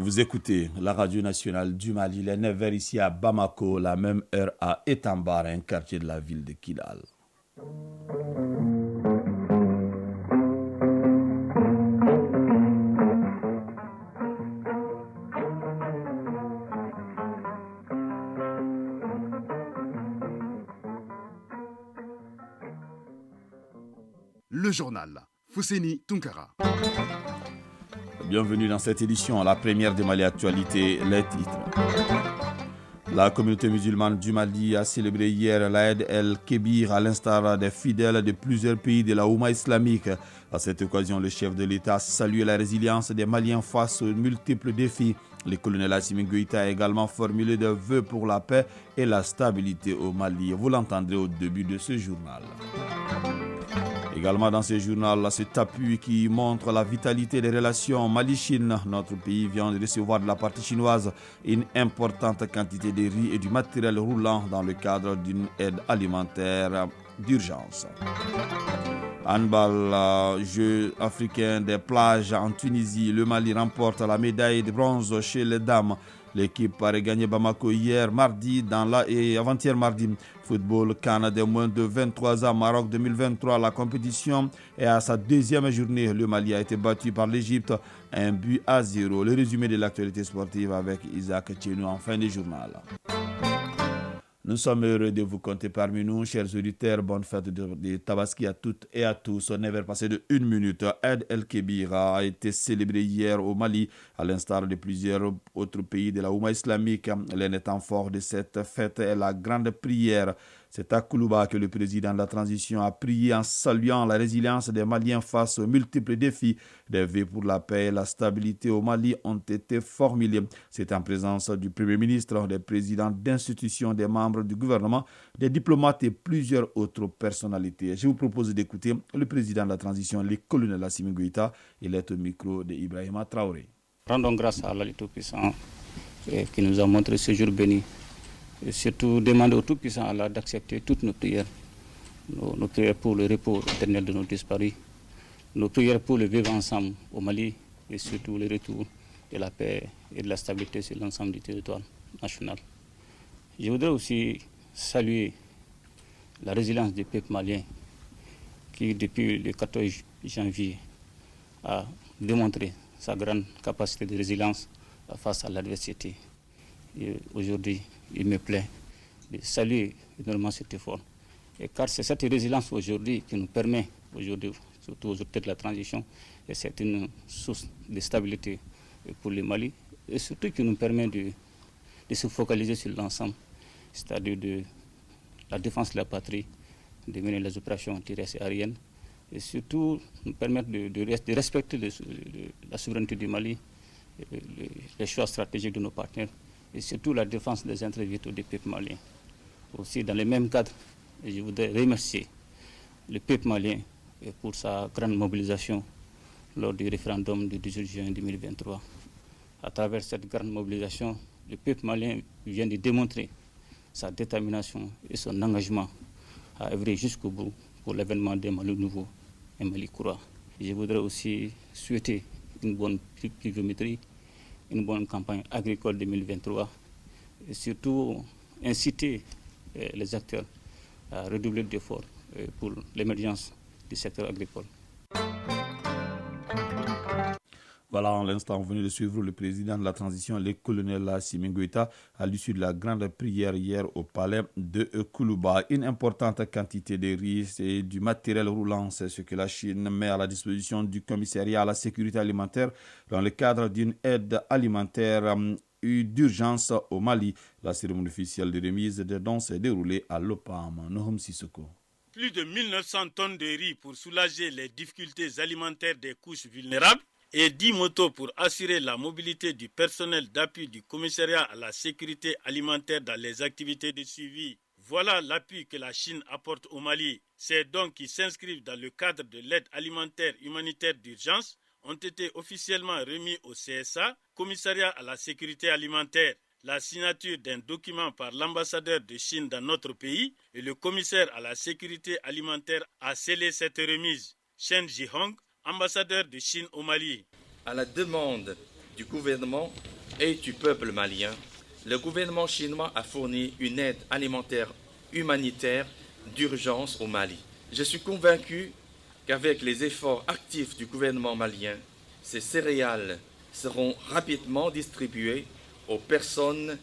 Vous écoutez la radio nationale du Mali, les 9h ici à Bamako, la même heure à Etambar, un quartier de la ville de Kidal. Le journal, Fousséni Tunkara. Bienvenue dans cette édition, la première de Mali Actualité, les titres. La communauté musulmane du Mali a célébré hier l'Aïd el-Kébir à l'instar des fidèles de plusieurs pays de la Oumma islamique. À cette occasion, le chef de l'État a salué la résilience des Maliens face aux multiples défis. Le colonel Assimi Goïta a également formulé des vœux pour la paix et la stabilité au Mali. Vous l'entendrez au début de ce journal. Également dans ce journal, cet appui qui montre la vitalité des relations Mali-Chine. Notre pays vient de recevoir de la partie chinoise une importante quantité de riz et du matériel roulant dans le cadre d'une aide alimentaire d'urgence. Handball, Jeux africains des plages en Tunisie. Le Mali remporte la médaille de bronze chez les dames. L'équipe a regagné Bamako hier mardi et avant-hier mardi. Football CAN des moins de 23 ans Maroc 2023. La compétition est à sa deuxième journée. Le Mali a été battu par l'Égypte 1-0. Le résumé de l'actualité sportive avec Isaac Tchenou en fin de journal. Nous sommes heureux de vous compter parmi nous, chers auditeurs. Bonne fête de Tabaski à toutes et à tous. On est passé de 1 minute. Aïd el-Kébir a été célébré hier au Mali, à l'instar de plusieurs autres pays de la Oumma islamique. L'un des temps forts de cette fête est la grande prière. C'est à Koulouba que le président de la transition a prié en saluant la résilience des Maliens face aux multiples défis. Des vœux pour la paix et la stabilité au Mali ont été formulés. C'est en présence du Premier ministre, des présidents d'institutions, des membres du gouvernement, des diplomates et plusieurs autres personnalités. Je vous propose d'écouter le président de la transition, le colonel Assimi Goïta. Il est au micro de Ibrahima Traoré. Rendons grâce à Allah le Tout-Puissant qui nous a montré ce jour béni. Et surtout demander au Tout-Puissant Allah d'accepter toutes nos prières. Nos prières pour le repos éternel de nos disparus. Nos prières pour le vivre ensemble au Mali et surtout le retour de la paix et de la stabilité sur l'ensemble du territoire national. Je voudrais aussi saluer la résilience du peuple malien qui, depuis le 14 janvier, a démontré sa grande capacité de résilience face à l'adversité. Et aujourd'hui, il me plaît de saluer énormément cet effort. Et car c'est cette résilience aujourd'hui qui nous permet, aujourd'hui, surtout aux autorités de la transition, et c'est une source de stabilité pour le Mali, et surtout qui nous permet de se focaliser sur l'ensemble, c'est-à-dire de la défense de la patrie, de mener les opérations terrestres et aériennes, et surtout nous permettre de respecter la souveraineté du Mali, les choix stratégiques de nos partenaires, et surtout la défense des intérêts vitaux du peuple malien. Aussi, dans le même cadre, je voudrais remercier le peuple malien pour sa grande mobilisation lors du référendum du 18 juin 2023. À travers cette grande mobilisation, le peuple malien vient de démontrer sa détermination et son engagement à œuvrer jusqu'au bout pour l'avènement d'un Mali nouveau, un Mali courant. Je voudrais aussi souhaiter une bonne pluviométrie, une bonne campagne agricole 2023 et surtout inciter les acteurs à redoubler d'efforts pour l'émergence du secteur agricole. Voilà, en l'instant, vous venez de suivre le président de la transition, le colonel Assimi Goïta, à l'issue de la grande prière hier au palais de Koulouba. Une importante quantité de riz et du matériel roulant, c'est ce que la Chine met à la disposition du commissariat à la sécurité alimentaire dans le cadre d'une aide alimentaire d'urgence au Mali. La cérémonie officielle de remise des dons s'est déroulée à l'OPAM. Nohom Sissoko. Plus de 1900 tonnes de riz pour soulager les difficultés alimentaires des couches vulnérables et 10 motos pour assurer la mobilité du personnel d'appui du commissariat à la sécurité alimentaire dans les activités de suivi. Voilà l'appui que la Chine apporte au Mali. Ces dons qui s'inscrivent dans le cadre de l'aide alimentaire humanitaire d'urgence ont été officiellement remis au CSA, commissariat à la sécurité alimentaire. La signature d'un document par l'ambassadeur de Chine dans notre pays et le commissaire à la sécurité alimentaire a scellé cette remise. Shen Jihong, ambassadeur de Chine au Mali. À la demande du gouvernement et du peuple malien, le gouvernement chinois a fourni une aide alimentaire humanitaire d'urgence au Mali. Je suis convaincu qu'avec les efforts actifs du gouvernement malien, ces céréales seront rapidement distribuées aux personnes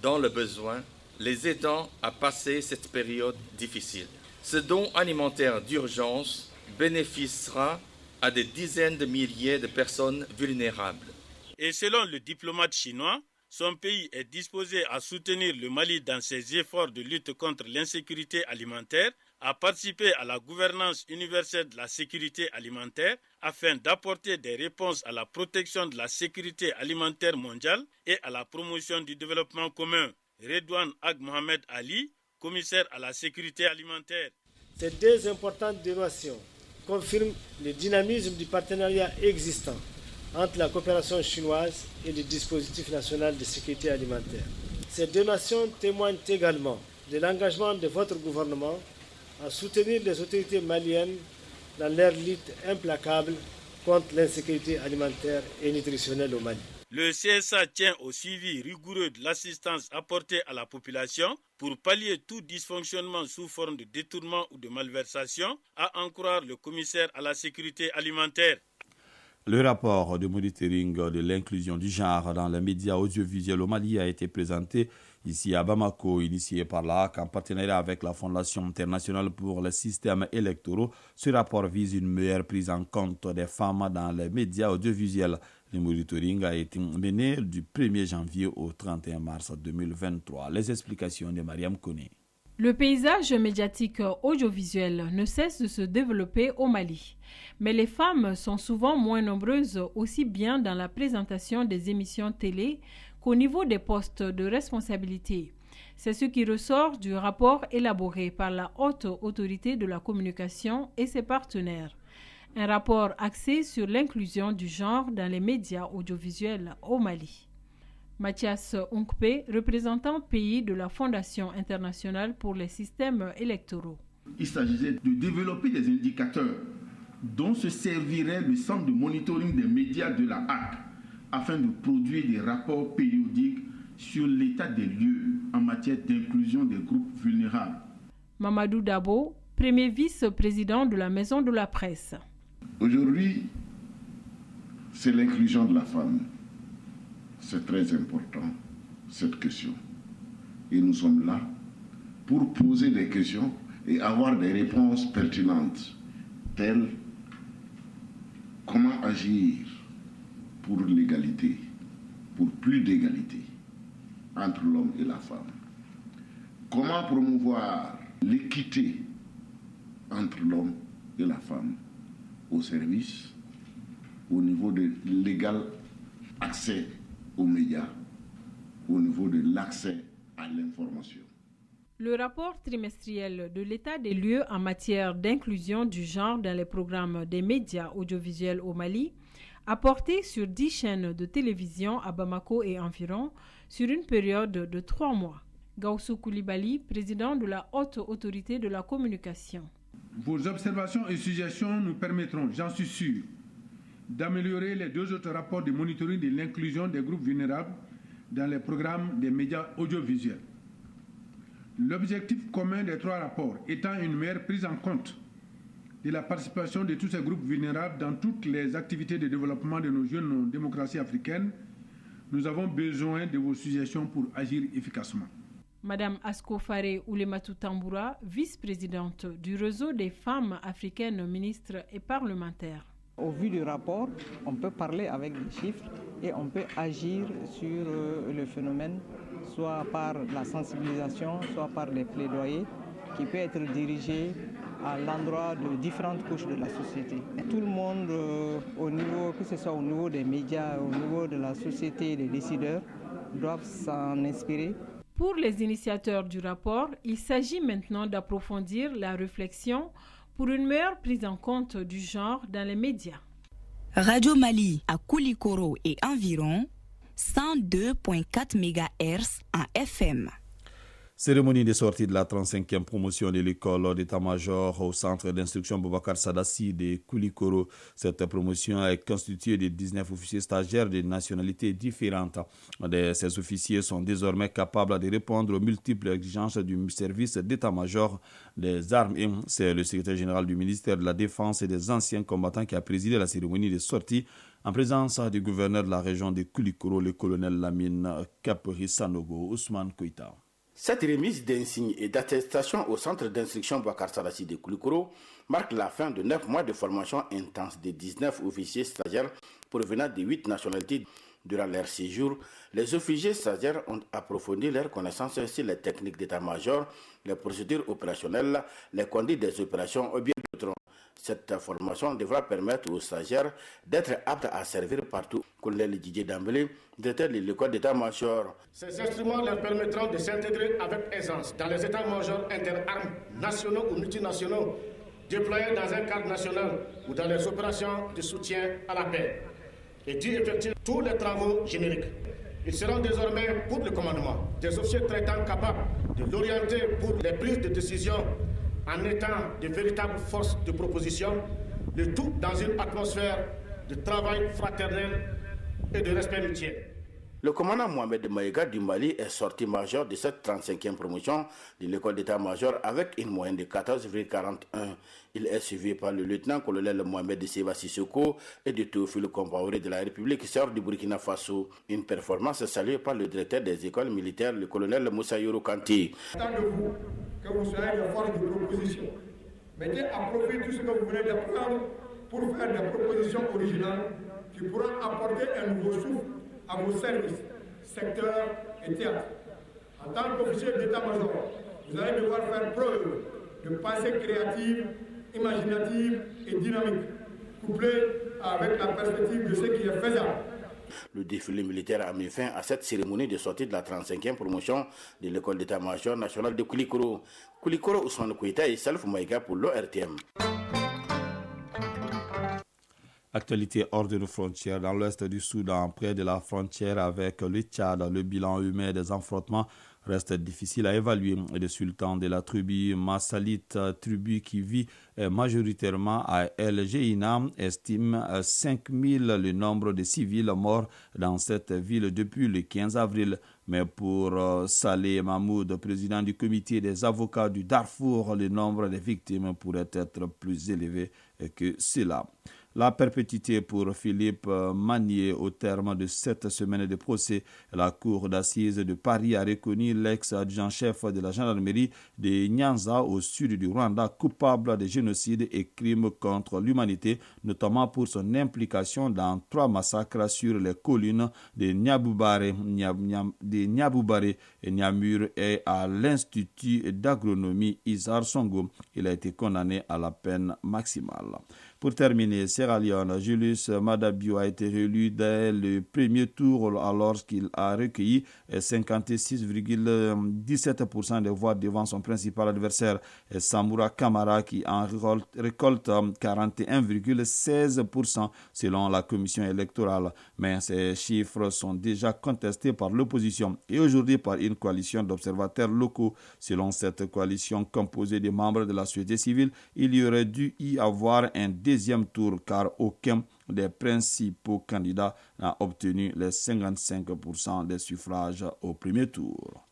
dans le besoin, les aidant à passer cette période difficile. Ce don alimentaire d'urgence bénéficiera à des dizaines de milliers de personnes vulnérables. Et selon le diplomate chinois, son pays est disposé à soutenir le Mali dans ses efforts de lutte contre l'insécurité alimentaire, à participer à la gouvernance universelle de la sécurité alimentaire afin d'apporter des réponses à la protection de la sécurité alimentaire mondiale et à la promotion du développement commun. Redouane Ag Mohamed Ali, commissaire à la sécurité alimentaire. Ces deux importantes donations confirment le dynamisme du partenariat existant entre la coopération chinoise et le dispositif national de sécurité alimentaire. Ces donations témoignent également de l'engagement de votre gouvernement à soutenir les autorités maliennes dans leur lutte implacable contre l'insécurité alimentaire et nutritionnelle au Mali. Le CSA tient au suivi rigoureux de l'assistance apportée à la population pour pallier tout dysfonctionnement sous forme de détournement ou de malversation, à en croire le commissaire à la sécurité alimentaire. Le rapport de monitoring de l'inclusion du genre dans les médias audiovisuels au Mali a été présenté ici à Bamako, initié par la HAC en partenariat avec la Fondation internationale pour les systèmes électoraux. Ce rapport vise une meilleure prise en compte des femmes dans les médias audiovisuels. Le monitoring a été mené du 1er janvier au 31 mars 2023. Les explications de Mariam Kone. Le paysage médiatique audiovisuel ne cesse de se développer au Mali. Mais les femmes sont souvent moins nombreuses aussi bien dans la présentation des émissions télé qu'au niveau des postes de responsabilité. C'est ce qui ressort du rapport élaboré par la Haute Autorité de la Communication et ses partenaires. Un rapport axé sur l'inclusion du genre dans les médias audiovisuels au Mali. Mathias Unkpe, représentant pays de la Fondation internationale pour les systèmes électoraux. Il s'agissait de développer des indicateurs dont se servirait le centre de monitoring des médias de la HAC afin de produire des rapports périodiques sur l'état des lieux en matière d'inclusion des groupes vulnérables. Mamadou Dabo, premier vice-président de la Maison de la Presse. Aujourd'hui, c'est l'inclusion de la femme. C'est très important, cette question. Et nous sommes là pour poser des questions et avoir des réponses pertinentes, telles comment agir pour l'égalité, pour plus d'égalité entre l'homme et la femme. Comment promouvoir l'équité entre l'homme et la femme au service, au niveau de l'égal accès aux médias, au niveau de l'accès à l'information. Le rapport trimestriel de l'état des lieux en matière d'inclusion du genre dans les programmes des médias audiovisuels au Mali a porté sur 10 chaînes de télévision à Bamako et environ sur une période de 3 mois. Gaussou Koulibaly, président de la Haute Autorité de la Communication. Vos observations et suggestions nous permettront, j'en suis sûr, d'améliorer les 2 autres rapports de monitoring de l'inclusion des groupes vulnérables dans les programmes des médias audiovisuels. L'objectif commun des 3 rapports étant une meilleure prise en compte de la participation de tous ces groupes vulnérables dans toutes les activités de développement de nos jeunes démocraties africaines, nous avons besoin de vos suggestions pour agir efficacement. Madame Asko Faré Oulematou Tamboura, vice-présidente du réseau des femmes africaines ministres et parlementaires. Au vu du rapport, on peut parler avec des chiffres et on peut agir sur le phénomène, soit par la sensibilisation, soit par des plaidoyers qui peuvent être dirigés à l'endroit de différentes couches de la société. Tout le monde, au niveau, que ce soit au niveau des médias, au niveau de la société et des décideurs, doivent s'en inspirer. Pour les initiateurs du rapport, il s'agit maintenant d'approfondir la réflexion pour une meilleure prise en compte du genre dans les médias. Radio Mali à Koulikoro et environ 102.4 MHz en FM. Cérémonie de sortie de la 35e promotion de l'école d'état-major au centre d'instruction Boubacar Sadassi de Koulikoro. Cette promotion est constituée de 19 officiers stagiaires de nationalités différentes. Ces officiers sont désormais capables de répondre aux multiples exigences du service d'état-major des armes. C'est le secrétaire général du ministère de la Défense et des anciens combattants qui a présidé la cérémonie de sortie en présence du gouverneur de la région de Koulikoro, le colonel Lamine Kaperi Sanogo Ousmane Koïta. Cette remise d'insignes et d'attestations au centre d'instruction Boubacar Sadassi de Koulikoro marque la fin de 9 mois de formation intense de 19 officiers stagiaires provenant de 8 nationalités. Durant leur séjour, les officiers stagiaires ont approfondi leurs connaissances sur les techniques d'état-major, les procédures opérationnelles, les conduites des opérations ou bien d'autres. Cette formation devra permettre aux stagiaires d'être aptes à servir partout. Colonel Didier Dambélé, directeur de l'école d'état-major. Ces instruments leur permettront de s'intégrer avec aisance dans les états-majors interarmes nationaux ou multinationaux déployés dans un cadre national ou dans les opérations de soutien à la paix et d'y effectuer tous les travaux génériques. Ils seront désormais, pour le commandement, des officiers traitants capables de l'orienter pour les prises de décision en étant de véritables forces de proposition, le tout dans une atmosphère de travail fraternel et de respect mutuel. Le commandant Mohamed Maïga du Mali est sorti major de cette 35e promotion de l'école d'état-major avec une moyenne de 14,41. Il est suivi par le lieutenant-colonel Mohamed Seba Sissoko et de Théophile Compaoré de la République sœur du Burkina Faso. Une performance saluée par le directeur des écoles militaires, le colonel Moussa Yoro Kanti. Tant de vous que vous soyez des forces de proposition. Mettez à profit tout ce que vous venez d'apprendre pour faire des propositions originales qui pourront apporter un nouveau souffle à vos services, secteurs et théâtres. En tant qu'officier d'état-major, vous allez devoir faire preuve de pensée créative, imaginative et dynamique, couplée avec la perspective de ce qui est faisable. Le défilé militaire a mis fin à cette cérémonie de sortie de la 35e promotion de l'école d'état-major nationale de Koulikoro. Koulikoro, Ousmane Koïta et Salif Maïga pour l'ORTM. Actualité hors de nos frontières, dans l'ouest du Soudan, près de la frontière avec le Tchad, le bilan humain des affrontements reste difficile à évaluer. Le sultan de la tribu Massalit, tribu qui vit majoritairement à El Geina, estime 5000 le nombre de civils morts dans cette ville depuis le 15 avril. Mais pour Saleh Mahmoud, président du comité des avocats du Darfour, le nombre de victimes pourrait être plus élevé que cela. La perpétuité pour Philippe Manier au terme de 7 semaines de procès. La cour d'assises de Paris a reconnu l'ex-adjudant-chef de la gendarmerie de Nyanza au sud du Rwanda coupable de génocide et crimes contre l'humanité, notamment pour son implication dans 3 massacres sur les collines de Nyabubare et Nyamur et à l'Institut d'agronomie Isar Songo. Il a été condamné à la peine maximale. Pour terminer, Sierra Leone, Julius Madabio a été réélu dès le premier tour alors qu'il a recueilli 56,17% des voix devant son principal adversaire Samura Kamara qui en récolte 41,16% selon la commission électorale. Mais ces chiffres sont déjà contestés par l'opposition et aujourd'hui par une coalition d'observateurs locaux. Selon cette coalition composée de membres de la société civile, il y aurait dû y avoir un deuxième tour car aucun des principaux candidats n'a obtenu les 55% des suffrages au premier tour.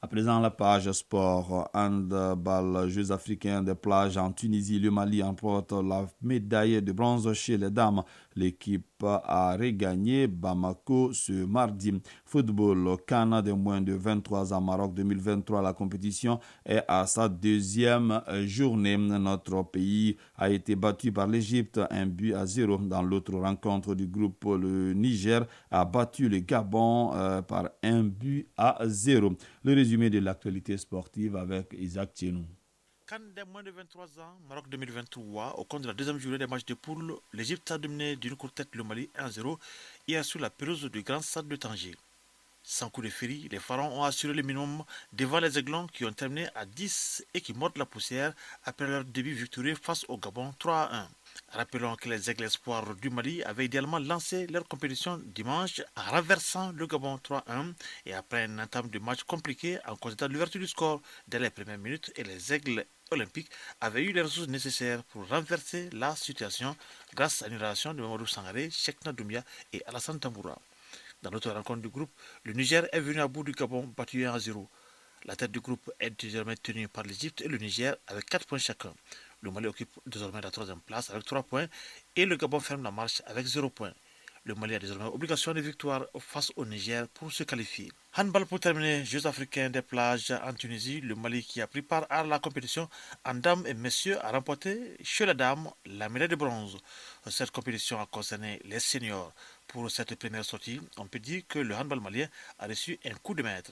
À présent, la page sport, handball, Jeux africains des plages en Tunisie. Le Mali emporte la médaille de bronze chez les dames. L'équipe a regagné Bamako ce mardi. Football, CAN de moins de 23 ans, Maroc 2023. La compétition est à sa deuxième journée. Notre pays a été battu par l'Égypte 1-0. Dans l'autre rencontre du groupe, le Niger a battu le Gabon par 1-0. Le résumé de l'actualité sportive avec Isaac Tchenou. CAN des moins de 23 ans, Maroc 2023, au compte de la deuxième journée des matchs de poule, l'Égypte a dominé d'une courte tête le Mali 1-0 hier sur la pelouse du Grand Stade de Tanger. Sans coup de furie, les Pharaons ont assuré le minimum devant les Aiglons qui ont terminé à 10 et qui mordent la poussière après leur début victorieux face au Gabon 3-1. Rappelons que les Aigles Espoirs du Mali avaient idéalement lancé leur compétition dimanche en renversant le Gabon 3-1 et après un entame de match compliqué en considérant l'ouverture du score dès les premières minutes et les Aigles olympiques avaient eu les ressources nécessaires pour renverser la situation grâce à une relation de Mamadou Sangaré, Cheikhna Doumbia et Alassane Tamboura. Dans l'autre rencontre du groupe, le Niger est venu à bout du Gabon battu 1-0. La tête du groupe est désormais tenue par l'Égypte et le Niger avec 4 points chacun. Le Mali occupe désormais la 3e place avec 3 points et le Gabon ferme la marche avec 0 points. Le Mali a désormais obligation de victoire face au Niger pour se qualifier. Handball pour terminer, Jeux africains des plages en Tunisie. Le Mali qui a pris part à la compétition en dames et messieurs a remporté chez les dames la médaille de bronze. Cette compétition a concerné les seniors. Pour cette première sortie, on peut dire que le handball malien a reçu un coup de maître.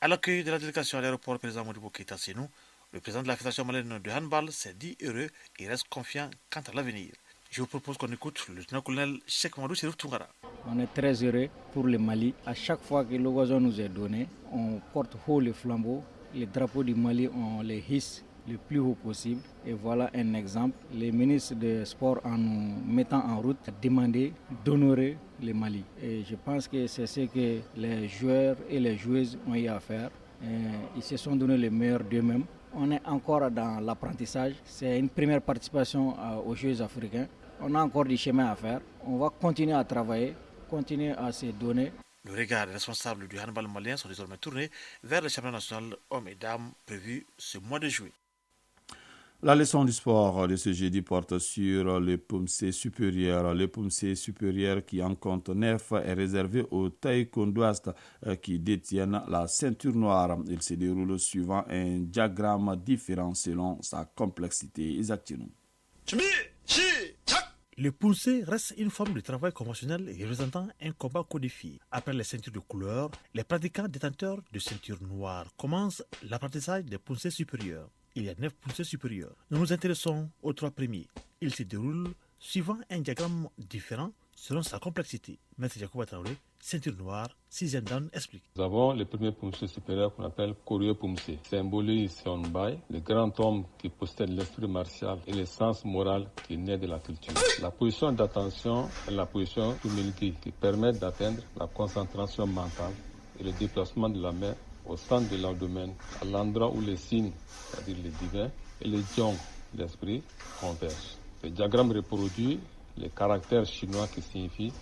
À l'accueil de la délégation à l'aéroport, le président Modibo Keïta Sénou, le président de la Fédération malienne de handball s'est dit heureux et reste confiant quant à l'avenir. Je vous propose qu'on écoute le lieutenant-colonel Cheikh Mamadou Chérif Toungara. On est très heureux pour le Mali. À chaque fois que l'occasion nous est donnée, on porte haut le flambeau. Les drapeaux du Mali, on les hisse le plus haut possible. Et voilà un exemple. Les ministres des Sports, en nous mettant en route, ont demandé d'honorer le Mali. Et je pense que c'est ce que les joueurs et les joueuses ont eu à faire. Ils se sont donné le meilleur d'eux-mêmes. On est encore dans l'apprentissage. C'est une première participation aux Jeux africains. On a encore du chemin à faire. On va continuer à travailler, continuer à se donner. Le regard des responsables du handball malien sont désormais tournés vers le championnat national hommes et dames prévu ce mois de juillet. La leçon du sport de ce jeudi porte sur le Poumsé supérieur. Le Poumsé supérieur qui en compte 9 est réservé aux taekwondoistes qui détiennent la ceinture noire. Il se déroule suivant un diagramme différent selon sa complexité. Isaac Tinou. Le Poumsé reste une forme de travail conventionnel représentant un combat codifié. Après les ceintures de couleur, les pratiquants détenteurs de ceintures noires commencent l'apprentissage des Poumsés supérieurs. Il y a 9 Poumsés supérieurs. Nous nous intéressons aux 3 premiers. Ils se déroulent suivant un diagramme différent selon sa complexité. Maître Jacob Traoré, ceinture noire, 6e dan, explique. Nous avons le premier Poumsé supérieur qu'on appelle Koryo Poumsé. Symbolise Sonbai, le grand homme qui possède l'esprit martial et le sens moral qui naît de la culture. La position d'attention est la position Tumilki qui permet d'atteindre la concentration mentale et le déplacement de la main au centre de l'abdomen, à l'endroit où les signes, c'est-à-dire les divins, et les jiong, l'esprit, convergent. Le diagramme reproduit les caractères chinois qui signifient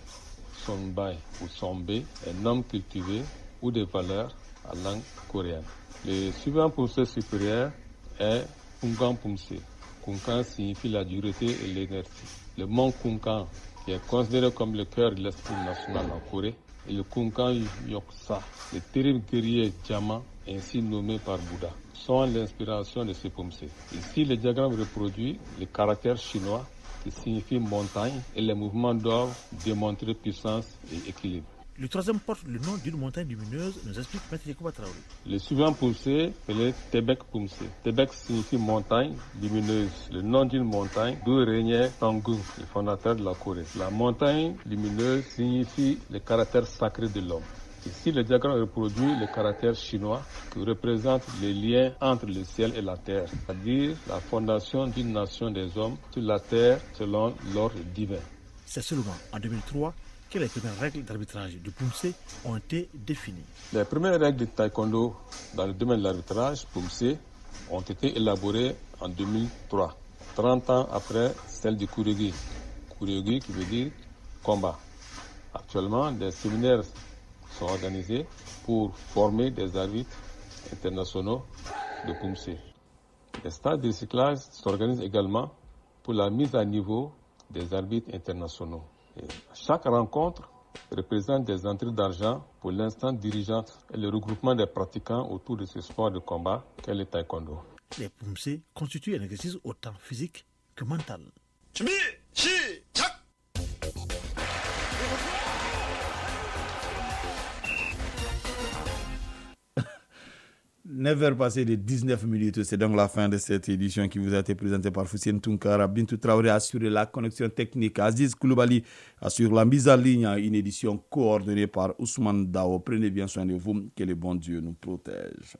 Sonbai ou Sonbe, un homme cultivé ou des valeurs à langue coréenne. Le suivant Poumsé supérieur est Kunkan Poumsé. Kunkan signifie la dureté et l'énergie. Le mont Kunkan, qui est considéré comme le cœur de l'esprit national en Corée, et le Kunkan Yoksa, le terrible guerrier diamant, ainsi nommé par Bouddha, sont l'inspiration de ce Poumsé. Ici, le diagramme reproduit le caractère chinois qui signifie montagne et les mouvements doivent démontrer puissance et équilibre. Le 3e porte le nom d'une montagne lumineuse, nous explique Maître Jacob Traoré. Le suivant Poumsé est le Tebek Poumsé. Tebek signifie montagne lumineuse, le nom d'une montagne d'où régnait Tangun, le fondateur de la Corée. La montagne lumineuse signifie le caractère sacré de l'homme. Ici, le diagramme reproduit le caractère chinois qui représente les liens entre le ciel et la terre, c'est-à-dire la fondation d'une nation des hommes sur la terre selon l'ordre divin. C'est seulement en 2003 que les premières règles d'arbitrage du Poumsé ont été définies. Les premières règles de taekwondo dans le domaine de l'arbitrage Poumsé ont été élaborées en 2003, 30 ans après celles du Kuryogi. Kuryogi qui veut dire combat. Actuellement, des séminaires sont organisés pour former des arbitres internationaux de Poumsé. Les stages de recyclage s'organisent également pour la mise à niveau des arbitres internationaux. Et chaque rencontre représente des entrées d'argent pour l'instance dirigeante et le regroupement des pratiquants autour de ce sport de combat qu'est le taekwondo. Les Poumsé constituent un exercice autant physique que mental. Never passé de 19 minutes, c'est donc la fin de cette édition qui vous a été présentée par Foussine Tounkara. Bintou Traoré assure la connexion technique. Aziz Koulibaly assure la mise en ligne. Une édition coordonnée par Ousmane Dao. Prenez bien soin de vous, que le bon Dieu nous protège.